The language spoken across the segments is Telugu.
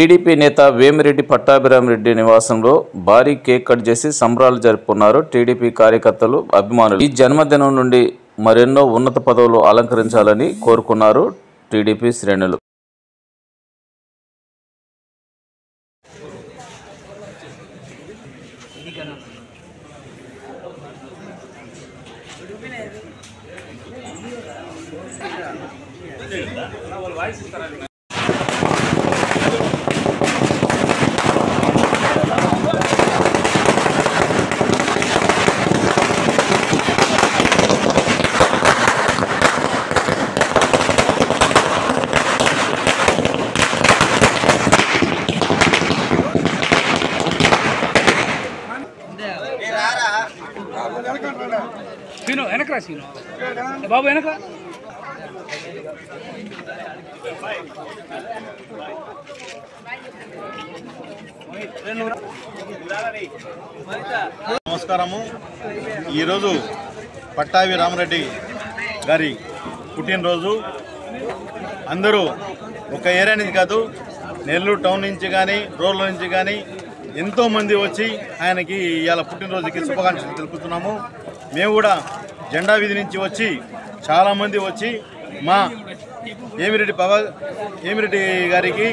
టీడీపీ నేత వేమిరెడ్డి పట్టాభిరామిరెడ్డి నివాసంలో భారీ కేక్ కట్ చేసి సంబరాలు జరుపుకున్నారు టీడీపీ కార్యకర్తలు, అభిమానులు. ఈ జన్మదినం నుండి మరెన్నో ఉన్నత పదవులు అలంకరించాలని కోరుకున్నారు టీడీపీ శ్రేణులు. సీను వెనకరా, సీను బాబు వెనక. నమస్కారము. ఈరోజు పట్టాభి రామిరెడ్డి గారి పుట్టినరోజు. అందరూ ఒక ఏరియా నుంచి కాదు, నెల్లూరు టౌన్ నుంచి కానీ రోడ్ల నుంచి కానీ ఎంతోమంది వచ్చి ఆయనకి ఇవాళ పుట్టినరోజుకి శుభాకాంక్షలు తెలుపుతున్నాము. మేము కూడా జెండా వీధి నుంచి వచ్చి చాలామంది వచ్చి మా వేమిరెడ్డి గారికి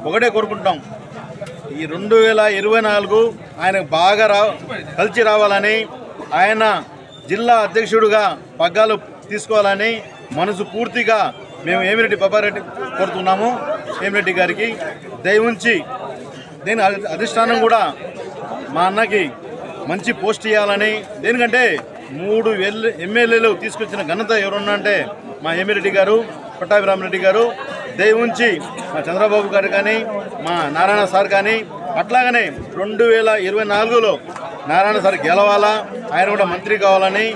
ఒకటే కోరుకుంటాం, ఈ 2024 ఆయనకు బాగా కలిసి రావాలని, ఆయన జిల్లా అధ్యక్షుడిగా పగ్గాలు తీసుకోవాలని మనసు పూర్తిగా మేము వేమిరెడ్డి పబ్బారెడ్డి కోరుతున్నాము. వేమిరెడ్డి గారికి దయవుంచి దేని అధిష్టానం కూడా మా అన్నకి మంచి పోస్ట్ ఇవ్వాలని, దేనికంటే 3 ఎమ్మెల్యేలు తీసుకొచ్చిన ఘనత ఎవరున్నా అంటే మా వేమిరెడ్డి గారు, పట్టాభి రామిరెడ్డి గారు. దయవుంచి మా చంద్రబాబు గారు కానీ, మా నారాయణ సార్ కానీ, అట్లాగనే 2024లో నారాయణ సార్ గెలవాలా, ఆయన కూడా మంత్రి కావాలని,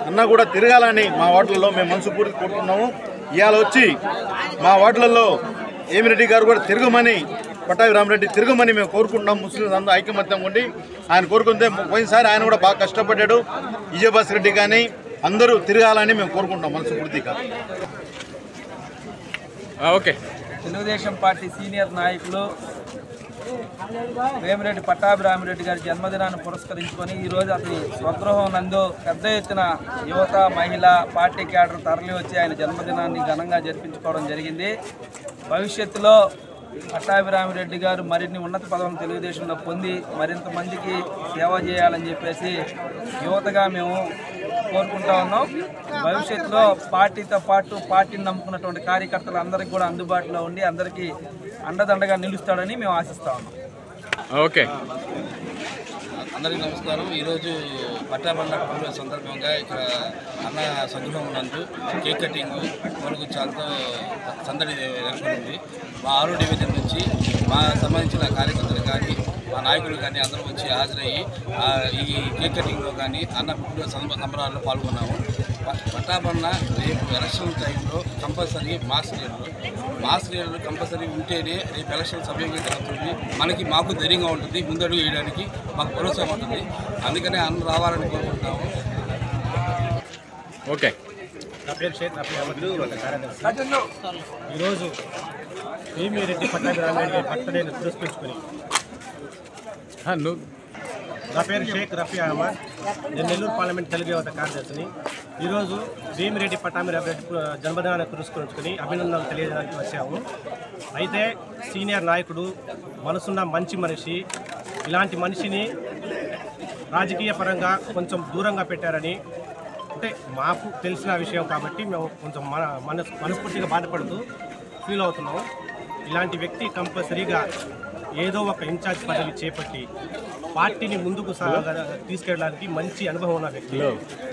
అన్న కూడా తిరగాలని మా వార్డులలో మేము మనసు పూర్తి కోరుతున్నాము. ఇవాళ వచ్చి మా వార్డులలో వేమిరెడ్డి గారు కూడా తిరగమని, పట్టాభి రామిరెడ్డి తిరగమని మేము కోరుకుంటున్నాం. ముస్లింస్ అందరూ ఐకమత్యం ఉండి ఆయన కోరుకుంటే, పోయినసారి ఆయన కూడా బాగా కష్టపడ్డాడు. విజయభాస్కర్ రెడ్డి కానీ అందరూ తిరగాలని మేము కోరుకుంటాం మనసు పూర్తిగా. ఓకే. తెలుగుదేశం పార్టీ సీనియర్ నాయకులు వేమిరెడ్డి పట్టాభి రామిరెడ్డి గారి జన్మదినాన్ని పురస్కరించుకొని ఈరోజు అతని స్వగృహం నందు పెద్ద ఎత్తున యువత, మహిళ, పార్టీ క్యాడర్ తరలి వచ్చి ఆయన జన్మదినాన్ని ఘనంగా జరిపించుకోవడం జరిగింది. భవిష్యత్తులో పట్టాభి రామిరెడ్డి గారు మరిన్ని ఉన్నత పదవులను తెలుగుదేశంలో పొంది మరింత మందికి సేవ చేయాలని చెప్పేసి యువతగా మేము కోరుకుంటా ఉన్నాం. భవిష్యత్తులో పార్టీతో పాటు పార్టీని నమ్ముకున్నటువంటి కార్యకర్తలు అందరికీ కూడా అందుబాటులో ఉండి అందరికీ అండదండగా నిలుస్తాడని మేము ఆశిస్తా ఉన్నాం. ఓకే. అందరికీ నమస్కారం. ఈరోజు పట్టాభి పుట్టినరోజు సందర్భంగా ఇక్కడ అన్న సంగృహం నందు కేక్ కటింగ్ మనకు చాలా సందడి నెలకొంది. మా 6వ డివిజన్ నుంచి మా సంబంధించిన కార్యకర్తలు కానీ, మా నాయకులు కానీ అందరూ వచ్చి హాజరయ్యి ఈ కేక్ కటింగ్లో కానీ అన్న పుట్టినరోజు సంబరాల్లో పాల్గొన్నాము. పట్టాభన్న రేపు ఎలక్షన్ టైంలో కంపల్సరీ మాస్ లీడర్లు కంపల్సరీ ఉంటేనే రేపు ఎలక్షన్ సవ్యంగా జరుగుతుంది. మాకు ధైర్యంగా ఉంటుంది, ముందడుగు వేయడానికి మాకు భరోసా ఉంటుంది. అందుకనే అన్న రావాలని కోరుకుంటున్నాము. ఓకే. నా పేరు షేక్ రఫీ అహ్మద్, కార్యదర్శి. ఈరోజు వేమిరెడ్డి పట్టాభి రామిరెడ్డి గారి బర్త్డేని పురస్కరించుకొని, నా పేరు షేక్ రఫీ అహ్మద్, నేను నెల్లూరు పార్లమెంట్ తెలుగు యువత కార్యదర్శిని. ఈరోజు వేమిరెడ్డి పట్టాభి రామిరెడ్డి జన్మదినాన్ని పురస్కరించుకొని అభినందనలు తెలియజేయడానికి వచ్చాము. అయితే సీనియర్ నాయకుడు, మనసున్న మంచి మనిషి, ఇలాంటి మనిషిని రాజకీయ పరంగా కొంచెం దూరంగా పెట్టారని అంటే మాకు తెలిసిన విషయం కాబట్టి మేము కొంచెం మనస్ఫూర్తిగా బాధపడుతూ ఫీల్ అవుతున్నాము. ఇలాంటి వ్యక్తి కంపల్సరీగా ఏదో ఒక ఇన్ఛార్జ్ పదవి చేపట్టి పార్టీని ముందుకు తీసుకెళ్ళడానికి మంచి అనుభవం ఉన్న వ్యక్తి.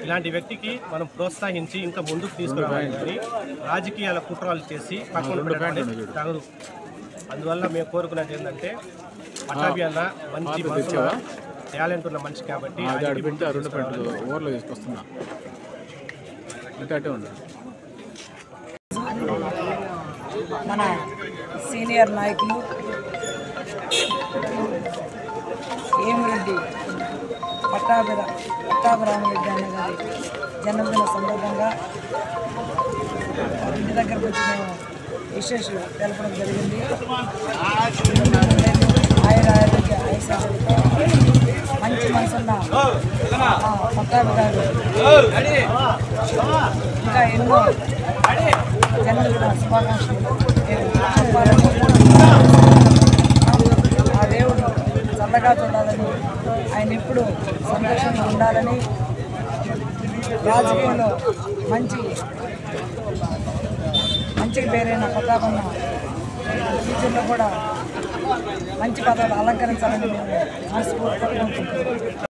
ఇలాంటి వ్యక్తికి మనం ప్రోత్సహించి ఇంకా ముందుకు తీసుకురావాలి కానీ రాజకీయాల కుట్రాలు చేసి పక్కన పెట్టడానికి తగదు. అందువల్ల మేము కోరుకునేది ఏంటంటే, పట్టాభి అన్న మంచి మనసు, టాలెంట్ ఉన్న మనిషి కాబట్టి మన సీనియర్ నాయకులు వేమిరెడ్డి పట్టాభి రామిరెడ్డి అన్న గారి జన్మదిన సందర్భంగా ఇంటి దగ్గరకు వచ్చి మేము విశేషాలు తెలపడం జరిగింది. ఆయన ఆరోగ్య ఐశ్వర్యంతో మంచి మనసున్న పట్టాభి గారు ఇంకా ఎన్నో జన్మదిన శుభాకాంక్షలు ఆ దేవుడు చల్లగా చూడాలని, ఆయన ఎప్పుడు సంతోషంగా ఉండాలని, రాజకీయంలో మంచి పేరైన పట్టాభన్న ఫ్యూచర్లో కూడా మంచి పదవులు అలంకరించాలని మేము మనస్ఫూర్తిగా కోరుకుంటున్నాం.